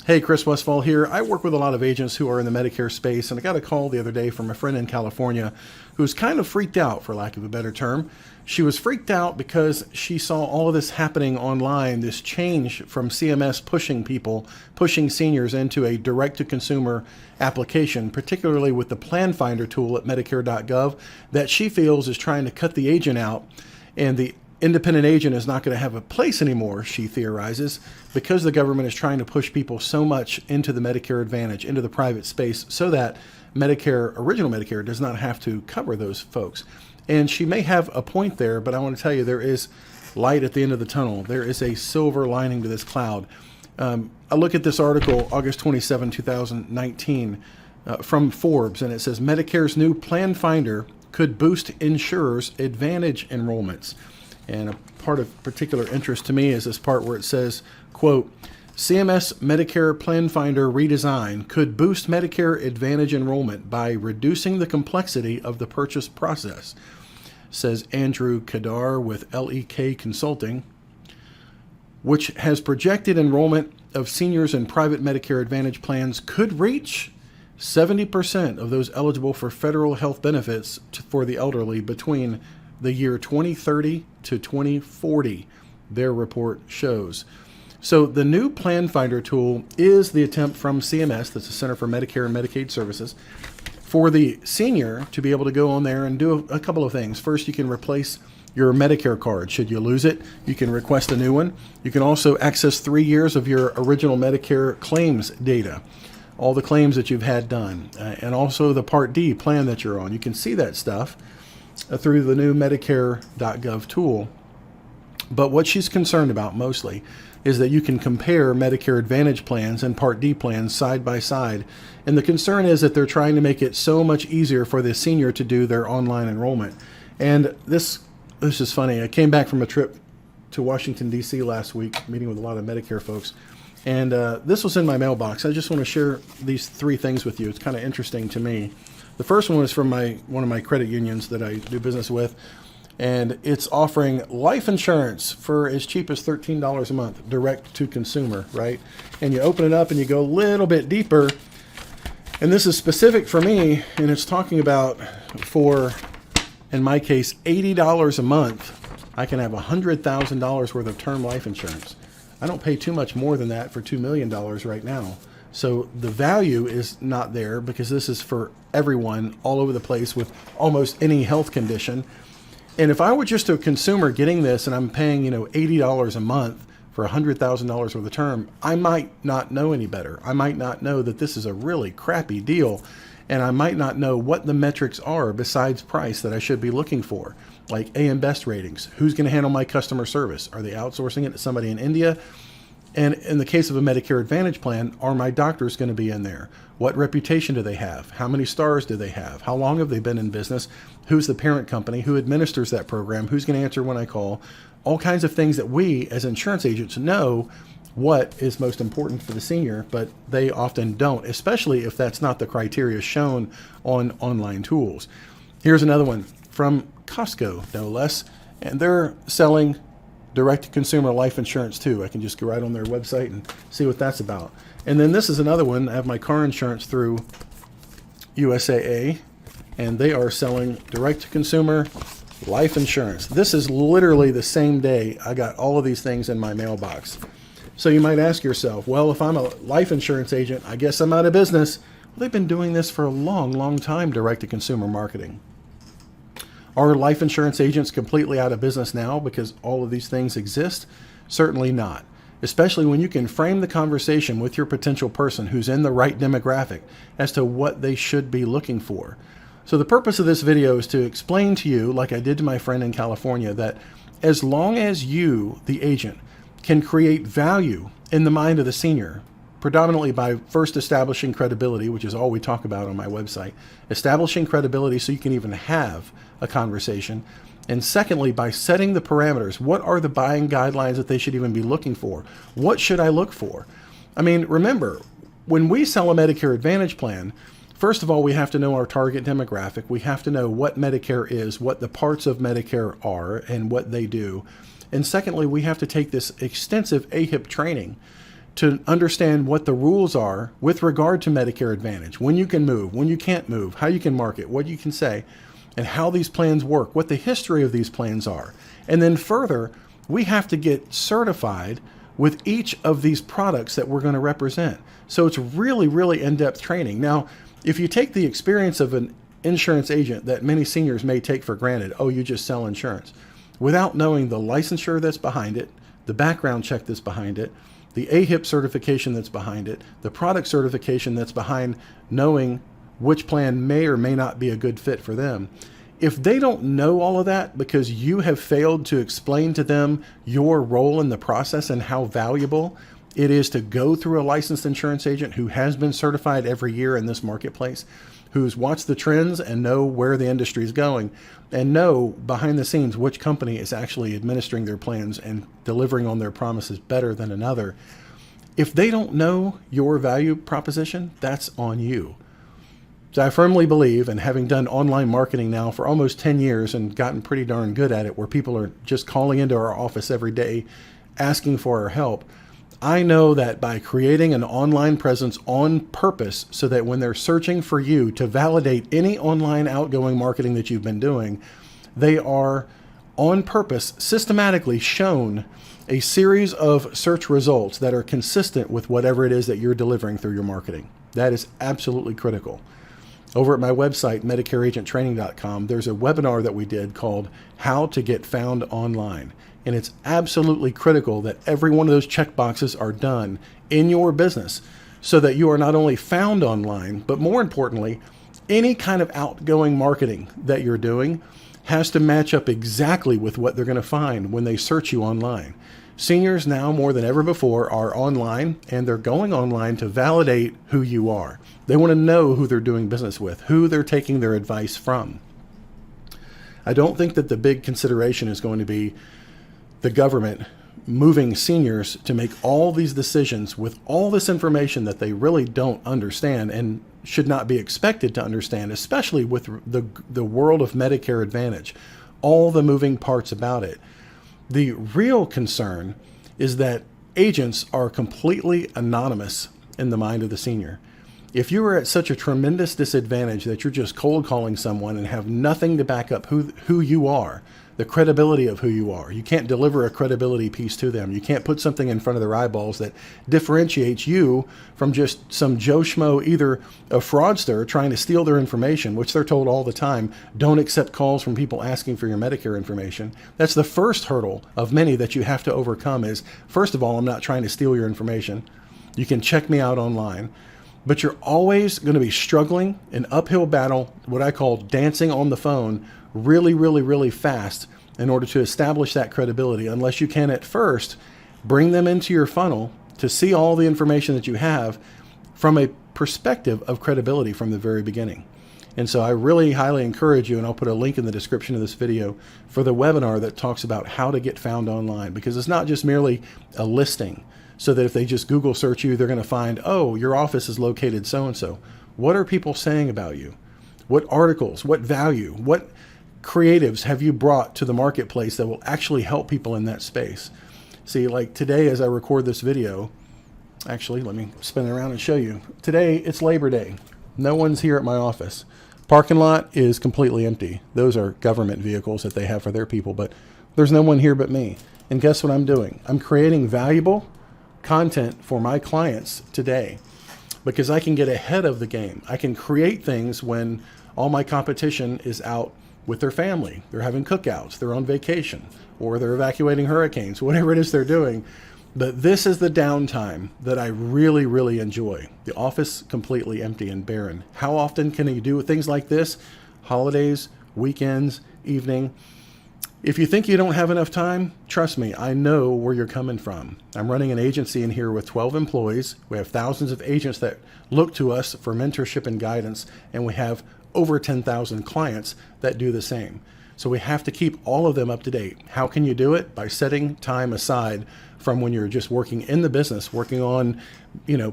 Hey, Chris Westfall here. I work with a lot of agents who are in the Medicare space, and I got a call the other day from a friend in California who's kind of freaked out, for lack of a better term. She was freaked out because she saw all of this happening online, this change from CMS pushing seniors into a direct-to-consumer application, particularly with the Plan Finder tool at Medicare.gov, that she feels is trying to cut the agent out, and the independent agent is not going to have a place anymore, she theorizes, because the government is trying to push people so much into the Medicare Advantage, into the private space, so that Medicare, original Medicare, does not have to cover those folks. And she may have a point there, but I want to tell you there is light at the end of the tunnel. There is a silver lining to this cloud. I look at this article, August 27, 2019, from Forbes, and it says Medicare's new Plan Finder could boost insurers' Advantage enrollments. And a part of particular interest to me is this part where it says, quote, CMS Medicare Plan Finder redesign could boost Medicare Advantage enrollment by reducing the complexity of the purchase process, says Andrew Kadar with LEK Consulting, which has projected enrollment of seniors in private Medicare Advantage plans could reach 70% of those eligible for federal health benefits for the elderly between the year 2030 to 2040, their report shows. So the new Plan Finder tool is the attempt from CMS, that's the Center for Medicare and Medicaid Services, for the senior to be able to go on there and do a couple of things. First, you can replace your Medicare card. Should you lose it, you can request a new one. You can also access 3 years of your original Medicare claims data, all the claims that you've had done, and also the Part D plan that you're on. You can see that stuff through the new Medicare.gov tool. But what she's concerned about mostly is that you can compare Medicare Advantage plans and Part D plans side by side. And the concern is that they're trying to make it so much easier for the senior to do their online enrollment. And this is funny. I came back from a trip to Washington, D.C. last week, meeting with a lot of Medicare folks. And this was in my mailbox. I just want to share these 3 things with you. It's kind of interesting to me. The first one is from one of my credit unions that I do business with, and it's offering life insurance for as cheap as $13 a month, direct to consumer, right? And you open it up and you go a little bit deeper, and this is specific for me, and it's talking about for, in my case, $80 a month, I can have $100,000 worth of term life insurance. I don't pay too much more than that for $2 million right now. So the value is not there because this is for everyone all over the place with almost any health condition. And if I were just a consumer getting this and I'm paying, $80 a month for $100,000 worth of term, I might not know any better. I might not know that this is a really crappy deal, and I might not know what the metrics are besides price that I should be looking for, like AM Best ratings. Who's going to handle my customer service? Are they outsourcing it to somebody in India? And in the case of a Medicare Advantage plan, are my doctors going to be in there? What reputation do they have? How many stars do they have? How long have they been in business? Who's the parent company? Who administers that program? Who's going to answer when I call? All kinds of things that we as insurance agents know what is most important for the senior, but they often don't, especially if that's not the criteria shown on online tools. Here's another one from Costco, no less, and they're selling direct-to-consumer life insurance too. I can just go right on their website and see what that's about. And then this is another one. I have my car insurance through USAA, and they are selling direct-to-consumer life insurance. This is literally the same day I got all of these things in my mailbox. So you might ask yourself, well, if I'm a life insurance agent, I guess I'm out of business. Well, they've been doing this for a long, long time, direct-to-consumer marketing. Are life insurance agents completely out of business now because all of these things exist? Certainly not, especially when you can frame the conversation with your potential person who's in the right demographic as to what they should be looking for. So the purpose of this video is to explain to you, like I did to my friend in California, that as long as you, the agent, can create value in the mind of the senior, predominantly by first establishing credibility, which is all we talk about on my website, establishing credibility so you can even have a conversation. And secondly, by setting the parameters. What are the buying guidelines that they should even be looking for? What should I look for? I mean, remember, when we sell a Medicare Advantage plan, first of all, we have to know our target demographic. We have to know what Medicare is, what the parts of Medicare are, and what they do. And secondly, we have to take this extensive AHIP training to understand what the rules are with regard to Medicare Advantage, when you can move, when you can't move, how you can market, what you can say, and how these plans work, what the history of these plans are. And then further, we have to get certified with each of these products that we're going to represent. So it's really, really in-depth training. Now, if you take the experience of an insurance agent that many seniors may take for granted, oh, you just sell insurance, without knowing the licensure that's behind it, the background check that's behind it, the AHIP certification that's behind it, the product certification that's behind knowing which plan may or may not be a good fit for them. If they don't know all of that because you have failed to explain to them your role in the process and how valuable it is to go through a licensed insurance agent who has been certified every year in this marketplace, who's watched the trends and know where the industry is going, and know behind the scenes which company is actually administering their plans and delivering on their promises better than another. If they don't know your value proposition, that's on you. So I firmly believe, and having done online marketing now for almost 10 years and gotten pretty darn good at it, where people are just calling into our office every day asking for our help, I know that by creating an online presence on purpose so that when they're searching for you to validate any online outgoing marketing that you've been doing, they are on purpose systematically shown a series of search results that are consistent with whatever it is that you're delivering through your marketing. That is absolutely critical. Over at my website, MedicareAgentTraining.com, there's a webinar that we did called How to Get Found Online. And it's absolutely critical that every one of those checkboxes are done in your business so that you are not only found online, but more importantly, any kind of outgoing marketing that you're doing has to match up exactly with what they're going to find when they search you online. Seniors now more than ever before are online, and they're going online to validate who you are. They want to know who they're doing business with, who they're taking their advice from. I don't think that the big consideration is going to be the government moving seniors to make all these decisions with all this information that they really don't understand and should not be expected to understand, especially with the world of Medicare Advantage, all the moving parts about it. The real concern is that agents are completely anonymous in the mind of the senior. If you are at such a tremendous disadvantage that you're just cold calling someone and have nothing to back up who you are, the credibility of who you are, you can't deliver a credibility piece to them. You can't put something in front of their eyeballs that differentiates you from just some Joe Schmo, either a fraudster trying to steal their information, which they're told all the time, don't accept calls from people asking for your Medicare information. That's the first hurdle of many that you have to overcome is, first of all, I'm not trying to steal your information. You can check me out online. But you're always going to be struggling an uphill battle, what I call dancing on the phone, really, really, really fast in order to establish that credibility, unless you can at first bring them into your funnel to see all the information that you have from a perspective of credibility from the very beginning. And so I really highly encourage you, and I'll put a link in the description of this video for the webinar that talks about how to get found online, because it's not just merely a listing so that if they just Google search you, they're going to find, oh, your office is located so-and-so. What are people saying about you? What articles, what value, what creatives have you brought to the marketplace that will actually help people in that space? See, like today as I record this video, actually, let me spin it around and show you. Today, it's Labor Day. No one's here at my office. Parking lot is completely empty. Those are government vehicles that they have for their people, but there's no one here but me. And guess what I'm doing? I'm creating valuable content for my clients today because I can get ahead of the game. I can create things when all my competition is out with their family. They're having cookouts, they're on vacation, or they're evacuating hurricanes, whatever it is they're doing. But this is the downtime that I really, really enjoy. The office completely empty and barren. How often can you do things like this? Holidays, weekends, evening. If you think you don't have enough time, trust me, I know where you're coming from. I'm running an agency in here with 12 employees. We have thousands of agents that look to us for mentorship and guidance, and we have over 10,000 clients that do the same. So we have to keep all of them up to date. How can you do it? By setting time aside from when you're just working in the business, working on,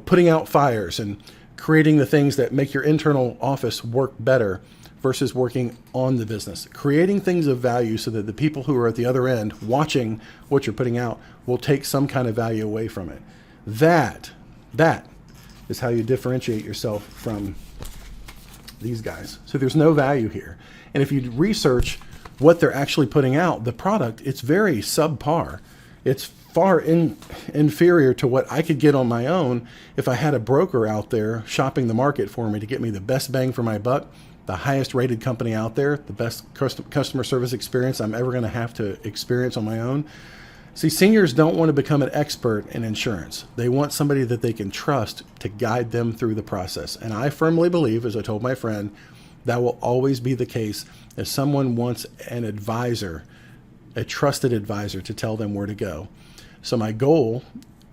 putting out fires and creating the things that make your internal office work better, versus working on the business, creating things of value so that the people who are at the other end watching what you're putting out will take some kind of value away from it. That is how you differentiate yourself from these guys. So there's no value here. And if you research what they're actually putting out, the product, it's very subpar. It's far inferior to what I could get on my own if I had a broker out there shopping the market for me to get me the best bang for my buck, the highest rated company out there, the best customer service experience I'm ever going to have to experience on my own. See, seniors don't want to become an expert in insurance. They want somebody that they can trust to guide them through the process. And I firmly believe, as I told my friend, that will always be the case if someone wants an advisor, a trusted advisor, to tell them where to go. So my goal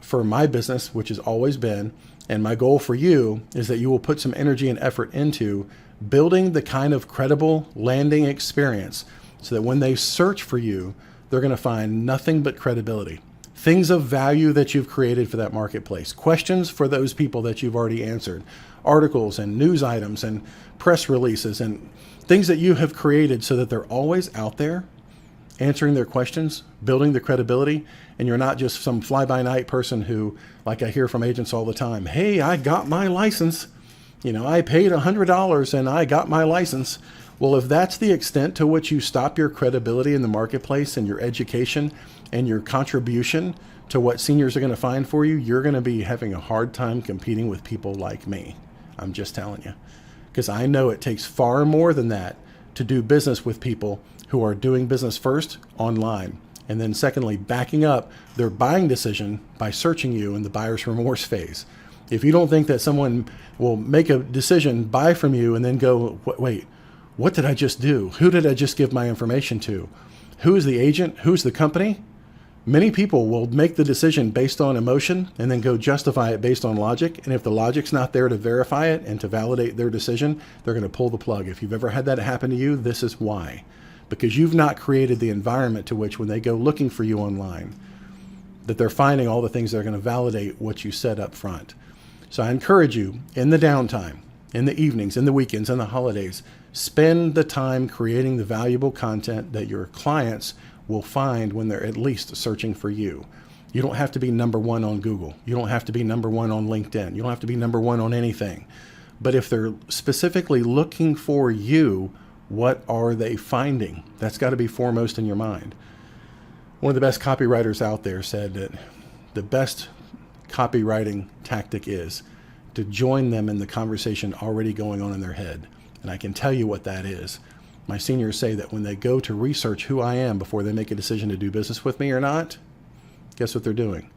for my business, which has always been, and my goal for you, is that you will put some energy and effort into building the kind of credible landing experience so that when they search for you, they're going to find nothing but credibility, things of value that you've created for that marketplace, questions for those people that you've already answered, articles and news items and press releases and things that you have created so that they're always out there answering their questions, building the credibility, and you're not just some fly-by-night person who, like I hear from agents all the time, hey, I got my license. I paid $100 and I got my license. Well, if that's the extent to which you stop your credibility in the marketplace and your education and your contribution to what seniors are going to find for you, you're going to be having a hard time competing with people like me. I'm just telling you, because I know it takes far more than that to do business with people who are doing business first online, and then secondly, backing up their buying decision by searching you in the buyer's remorse phase. If you don't think that someone will make a decision, buy from you, and then go, wait, what did I just do? Who did I just give my information to? Who is the agent? Who's the company? Many people will make the decision based on emotion and then go justify it based on logic. And if the logic's not there to verify it and to validate their decision, they're going to pull the plug. If you've ever had that happen to you, this is why. Because you've not created the environment to which when they go looking for you online, that they're finding all the things that are going to validate what you said up front. So I encourage you, in the downtime, in the evenings, in the weekends, in the holidays, spend the time creating the valuable content that your clients will find when they're at least searching for you. You don't have to be number one on Google. You don't have to be number one on LinkedIn. You don't have to be number one on anything. But if they're specifically looking for you, what are they finding? That's got to be foremost in your mind. One of the best copywriters out there said that the best copywriting tactic is to join them in the conversation already going on in their head. And I can tell you what that is. My seniors say that when they go to research who I am before they make a decision to do business with me or not, guess what they're doing?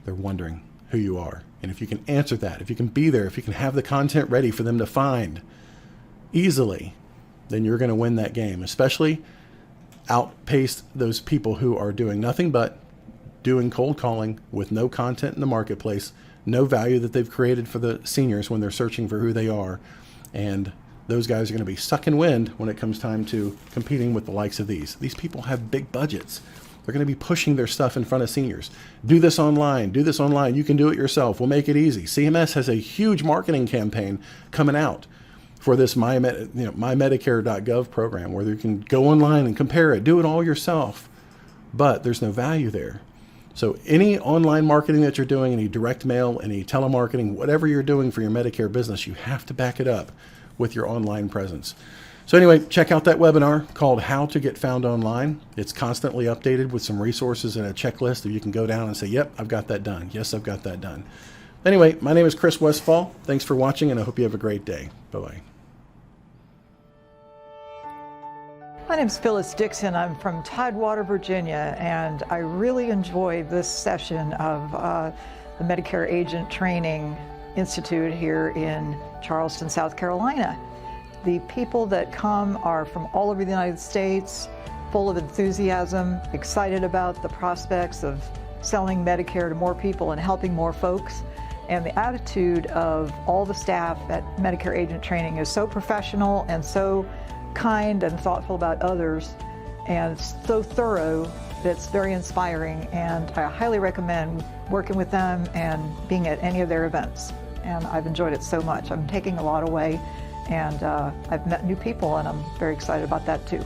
They're wondering who you are. And if you can answer that, if you can be there, if you can have the content ready for them to find easily, then you're going to win that game, especially outpace those people who are doing nothing but doing cold calling with no content in the marketplace, no value that they've created for the seniors when they're searching for who they are. And those guys are going to be sucking wind when it comes time to competing with the likes of these. These people have big budgets. They're going to be pushing their stuff in front of seniors. Do this online. Do this online. You can do it yourself. We'll make it easy. CMS has a huge marketing campaign coming out for this mymedicare.gov program where you can go online and compare it. Do it all yourself. But there's no value there. So any online marketing that you're doing, any direct mail, any telemarketing, whatever you're doing for your Medicare business, you have to back it up with your online presence. So anyway, check out that webinar called How to Get Found Online. It's constantly updated with some resources and a checklist that you can go down and say, yep, I've got that done. Yes, I've got that done. Anyway, my name is Chris Westfall. Thanks for watching, and I hope you have a great day. Bye-bye. My name is Phyllis Dixon. I'm from Tidewater, Virginia, and I really enjoyed this session of the Medicare Agent Training Institute here in Charleston, South Carolina. The people that come are from all over the United States, full of enthusiasm, excited about the prospects of selling Medicare to more people and helping more folks. And the attitude of all the staff at Medicare Agent Training is so professional and so kind and thoughtful about others, and so thorough that it's very inspiring, and I highly recommend working with them and being at any of their events. And I've enjoyed it so much. I'm taking a lot away, and I've met new people, and I'm very excited about that too.